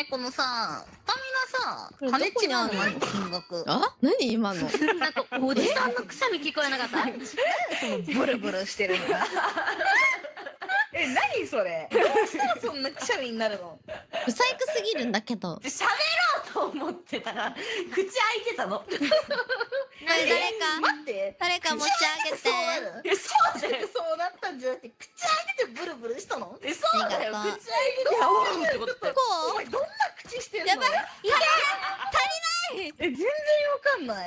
このさ、ファミがさ、金違うの何金額。あ、何今の。なんかおじさんのくしゃみ聞こえなかった。そのブルブルしてるのが。何それ。どうしたらそんなくしゃみになるの。不細工すぎるんだけど。喋ろうと思ってたら口開いてたの。待って。誰か持ち上げて。そうだよ。そうなったんじゃなくて、口開けてブルブルしたの。そうだよ。口開いてて、こあおってことだよ。うお前どんな口してるの。やばい。